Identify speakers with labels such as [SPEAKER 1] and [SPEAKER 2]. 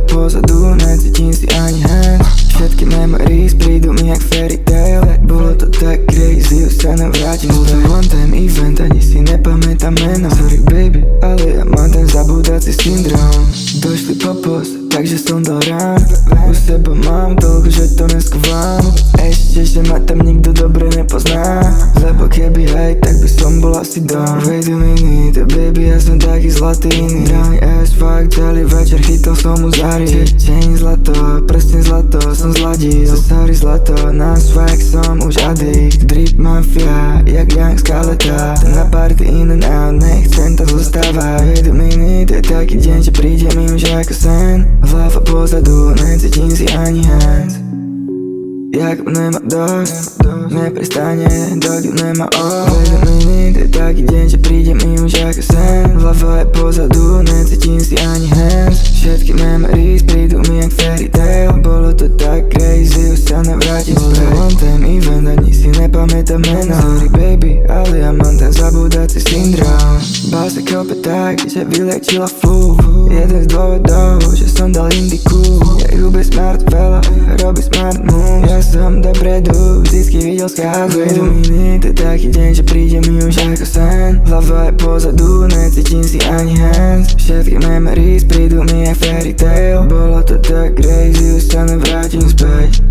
[SPEAKER 1] pozadu, necítim si ani hands. Všetky memories prídu mi jak fairy tale. Bolo to tak crazy, už sa nevrátim. Bol to one time event, ani si nepamätám meno. Sorry baby, ale ja mám ten zabúdací syndrom. Došli po post, takže som dal rán. U seba mám toľko, že to neskovám. Ešte, že ma tam nikto dobre nepozná. Lebo keby aj, tak by som bol asi dom. Wait a minute, baby, ja som taký zlatý iný. Drunk as fuck, celý večer chytal som mu zary. Chain zlato, prsten zlato, som zladil. Sorry zlato, na swag som už addict. Drip mafia, jak young skaleta. Na party in and out, nechcem tam zostávať. Wait a minute, je taký deň, že príde mi už ako sen. Hlava pozadu, necítim si ani hands. Jak nemá dosť, neprestane, dokým nemá off. Wait a minute, je taký deň, že príde mi už ako sen. Hlava je pozadu, necítim si ani hands. Všetky memories prídu mi jak fairy tale. Bolo to tak crazy, už sa nevrátim späť. One time event, ani si nepamätám meno. Sorry baby, ale ja mám ten zabúdací syndrom. Bál sa kope tak, že vylečila flu. Jeden z dôvodov, že som dal indiku. Ja ľúbi smart veľa, robí smart move. Ja som dopredu, vždycky videl skázu. Wait a minute, je taký deň, že príde mi už ako sen. Hlava je pozadu, necítim si ani hands. Všetky memories prídu mi jak fairy tale. Bolo to tak crazy, už sa nevrátim späť.